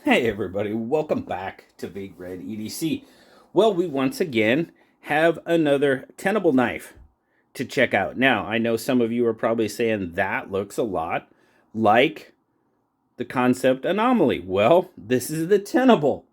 Hey everybody, welcome back to BigRedEDC. Well, we once again have another Tenable knife to check out. Now, I know some of you are probably saying that looks a lot like the concept Anomaly. Well, this is the Tenable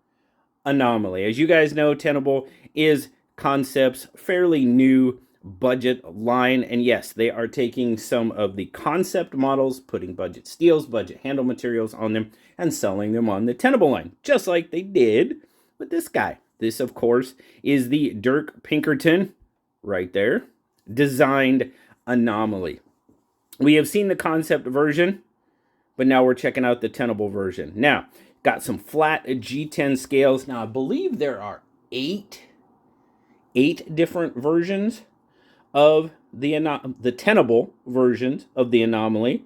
Anomaly. As you guys know, Tenable is Concept's fairly new budget line, and yes, they are taking some of the concept models, putting budget steels, budget handle materials on them, and selling them on the Tenable line, just like they did with this guy. This, of course, is the Dirk Pinkerton, right there, designed Anomaly. We have seen the concept version, but now we're checking out the Tenable version. Now, got some flat G10 scales. Now, I believe there are eight different versions of the Tenable versions of the Anomaly,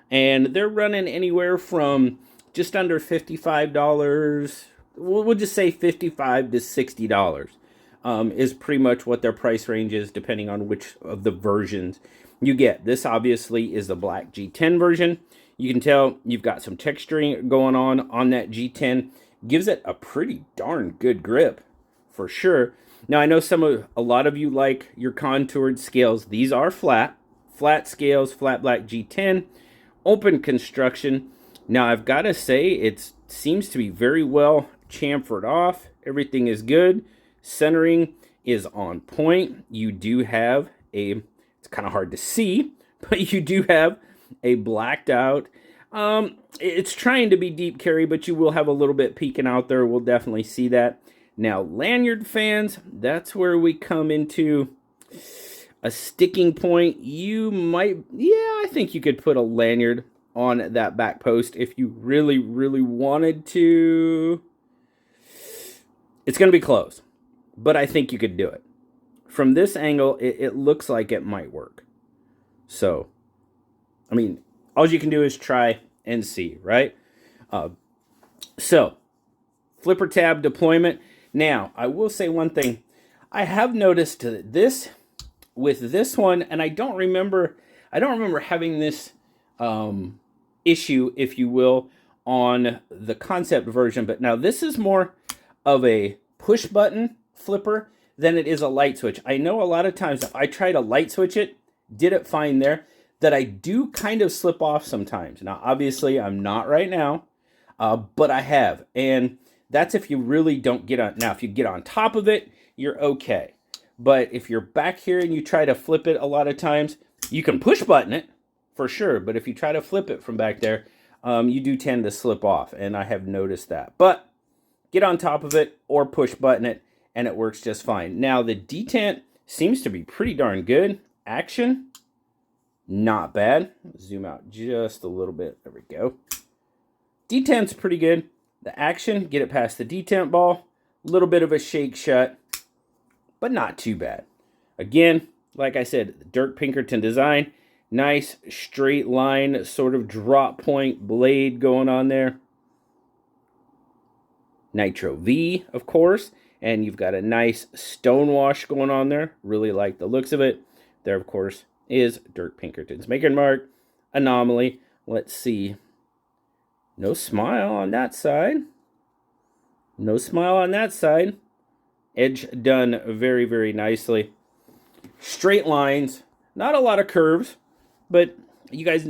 and they're running anywhere from just under $55. We'll just say $55 to $60 is pretty much what their price range is, depending on which of the versions you get. This obviously is the black G10 version. You can tell you've got some texturing going on that G10. Gives it a pretty darn good grip, for sure. Now, I know a lot of you like your contoured scales. These are flat scales, flat black G10, open construction. Now, I've got to say, it seems to be very well chamfered off. Everything is good. Centering is on point. You do have it's kind of hard to see, but you do have a blacked out. It's trying to be deep carry, but you will have a little bit peeking out there. We'll definitely see that. Now, lanyard fans, that's where we come into a sticking point. I think you could put a lanyard on that back post if you really, really wanted to. It's going to be close, but I think you could do it. From this angle, it looks like it might work. So, I mean, all you can do is try and see, right? So, flipper tab deployment. Now, I will say one thing. I have noticed this with this one, and I don't remember having this issue, if you will, on the concept version. But now this is more of a push button flipper than it is a light switch. I know a lot of times if I try to light switch it, did it fine there, that I do kind of slip off sometimes. Now, obviously, I'm not right now, but I have. And that's if you really don't get on. Now, if you get on top of it, you're okay. But if you're back here and you try to flip it a lot of times, you can push button it for sure. But if you try to flip it from back there, you do tend to slip off. And I have noticed that. But get on top of it or push button it, and it works just fine. Now, the detent seems to be pretty darn good. Action, not bad. Zoom out just a little bit. There we go. Detent's pretty good. The action, get it past the detent ball. A little bit of a shake shut, but not too bad. Again, like I said, the Dirk Pinkerton design. Nice straight line, sort of drop point blade going on there. Nitro V, of course. And you've got a nice stonewash going on there. Really like the looks of it. There, of course, is Dirk Pinkerton's maker mark. Anomaly. Let's see. No smile on that side. No smile on that side. Edge done very, very nicely. Straight lines. Not a lot of curves. But you guys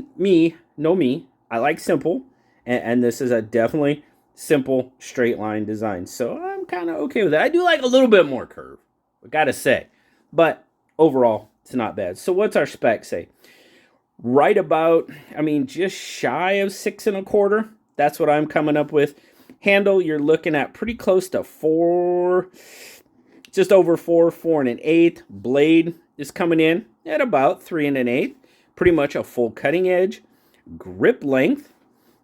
know me. I like simple. And this is a definitely simple straight line design. So I'm kind of okay with that. I do like a little bit more curve. I gotta say. But overall, it's not bad. So what's our spec say? Right about, just shy of 6 1/4. That's what I'm coming up with. Handle, you're looking at pretty close to 4, just over 4 1/8. Blade is coming in at about 3 1/8. Pretty much a full cutting edge. Grip length,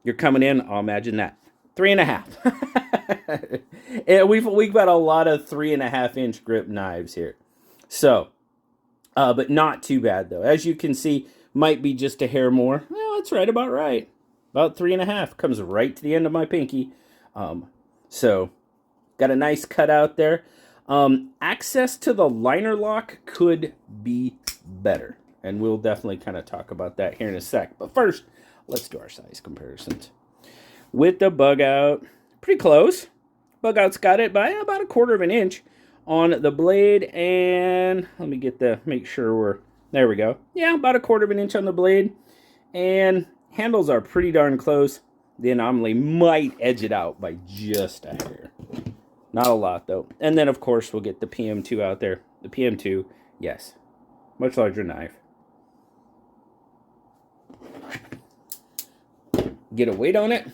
you're coming in, I'll imagine that, 3 1/2. And we've got a lot of 3 1/2 inch grip knives here. So, but not too bad though. As you can see, might be just a hair more. Well, that's right about right. About 3 1/2. Comes right to the end of my pinky. So, got a nice cutout there. Access to the liner lock could be better. And we'll definitely kind of talk about that here in a sec. But first, let's do our size comparisons. With the bug out, pretty close. Bug out's got it by about 1/4 of an inch on the blade, and let me make sure there we go. Yeah, about 1/4 of an inch on the blade, and handles are pretty darn close. The Anomaly might edge it out by just a hair. Not a lot, though. And then, of course, we'll get the PM2 out there. The PM2, yes, much larger knife. Get a weight on it.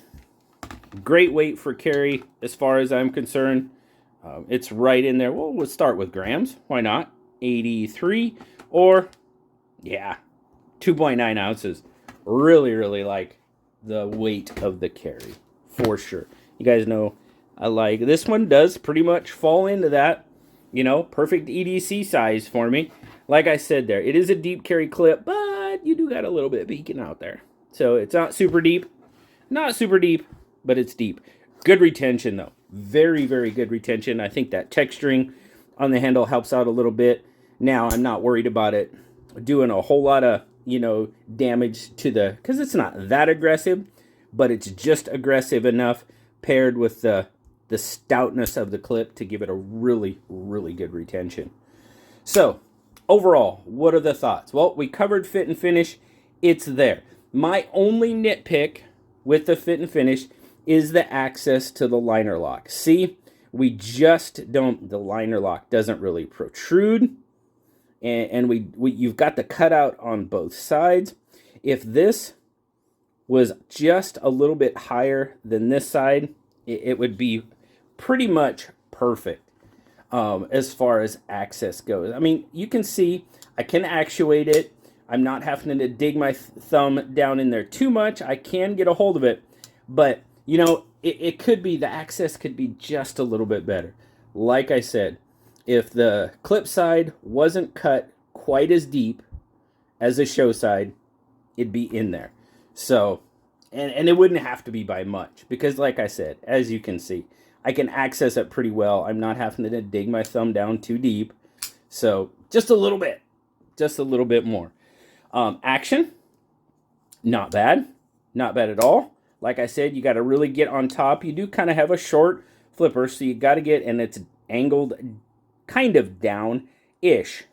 Great weight for carry as far as I'm concerned. It's right in there. Well, let's start with grams. Why not? 83 or, yeah, 2.9 ounces. Really, really like the weight of the carry for sure. You guys know I like this one. Does pretty much fall into that, you know, perfect EDC size for me. Like I said there, it is a deep carry clip, but you do got a little bit beaking out there. So it's not super deep. Not super deep, but it's deep. Good retention, though. Very, very good retention. I think that texturing on the handle helps out a little bit. Now, I'm not worried about it doing a whole lot of, you know, damage to because it's not that aggressive, but it's just aggressive enough paired with the stoutness of the clip to give it a really, really good retention. So, overall, what are the thoughts? Well, we covered fit and finish. It's there. My only nitpick with the fit and finish is the access to the liner lock. See, we just don't, the liner lock doesn't really protrude, and you've got the cutout on both sides. If this was just a little bit higher than this side, it would be pretty much perfect as far as access goes. I mean, you can see I can actuate it. I'm not having to dig my thumb down in there too much. I can get a hold of it, but you know, it could be, the access could be just a little bit better. Like I said, if the clip side wasn't cut quite as deep as the show side, it'd be in there. So, and it wouldn't have to be by much, because like I said, as you can see, I can access it pretty well. I'm not having to dig my thumb down too deep. So just a little bit more. Action, not bad at all. Like I said, you got to really get on top. You do kind of have a short flipper, so you got to get, and it's angled kind of down-ish.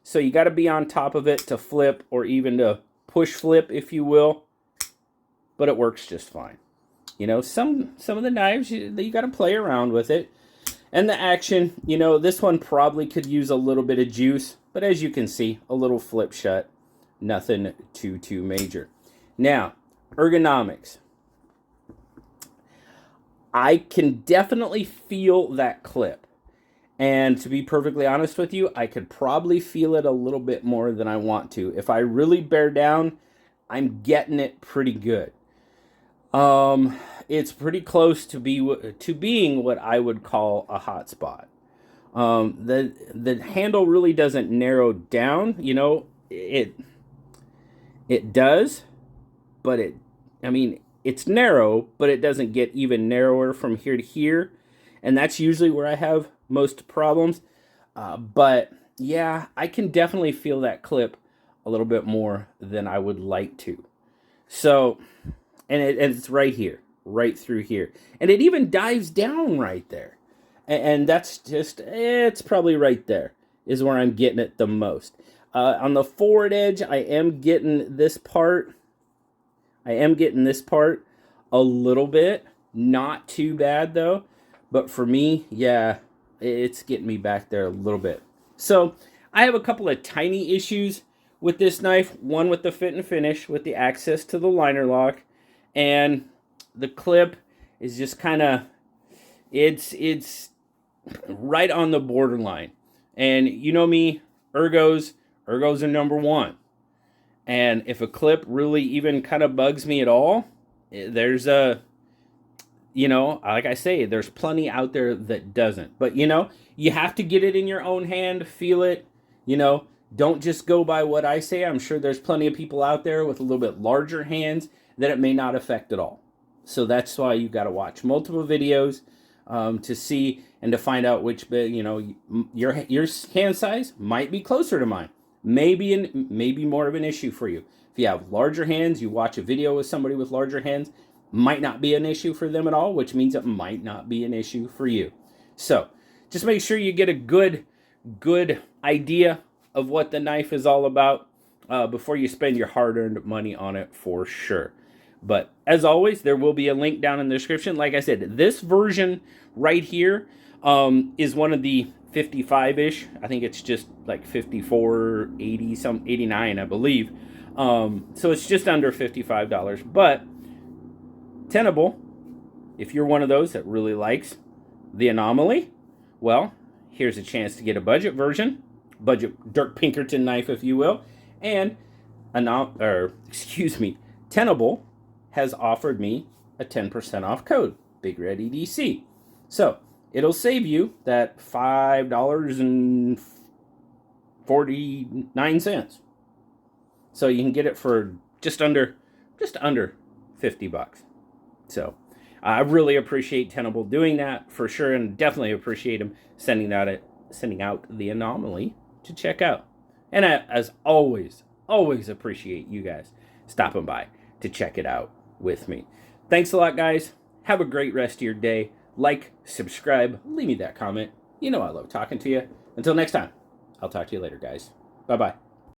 So you got to be on top of it to flip, or even to push flip, if you will. But it works just fine. You know, some of the knives, you got to play around with it. And the action, you know, this one probably could use a little bit of juice. But as you can see, a little flip shut. Nothing too major. Now, ergonomics. I can definitely feel that clip. And to be perfectly honest with you, I could probably feel it a little bit more than I want to. If I really bear down, I'm getting it pretty good. It's pretty close to being what I would call a hot spot. The handle really doesn't narrow down. You know, it does, but it's narrow, but it doesn't get even narrower from here to here. And that's usually where I have most problems. But yeah, I can definitely feel that clip a little bit more than I would like to. So, and it's right here, right through here. And it even dives down right there. And that's just, it's probably right there is where I'm getting it the most. On the forward edge, I am getting this part. A little bit. Not too bad, though. But for me, yeah, it's getting me back there a little bit. So, I have a couple of tiny issues with this knife. One with the fit and finish, with the access to the liner lock. And the clip is just kind of, it's right on the borderline. And you know me, ergos are number one. And if a clip really even kind of bugs me at all, there's you know, like I say, there's plenty out there that doesn't. But, you know, you have to get it in your own hand, feel it, you know. Don't just go by what I say. I'm sure there's plenty of people out there with a little bit larger hands that it may not affect at all. So that's why you got to watch multiple videos to see and to find out which, you know, your hand size might be closer to mine. Maybe more of an issue for you. If you have larger hands, you watch a video with somebody with larger hands, might not be an issue for them at all, which means it might not be an issue for you. So just make sure you get a good idea of what the knife is all about before you spend your hard-earned money on it, for sure. But as always, there will be a link down in the description. Like I said, this version right here is one of the 55-ish. I think it's just like 54, 80, some 89, I believe. So it's just under $55. But Tenable, if you're one of those that really likes the Anomaly, well, here's a chance to get a budget version, budget Dirk Pinkerton knife, if you will. And Tenable has offered me a 10% off code, BigRedEDC. So it'll save you that $5.49. So you can get it for just under $50. So I really appreciate Tenable doing that for sure, and definitely appreciate him sending out the Anomaly to check out. And as always appreciate you guys stopping by to check it out with me. Thanks a lot, guys. Have a great rest of your day. Like, subscribe, leave me that comment. You know I love talking to you. Until next time, I'll talk to you later, guys. Bye-bye.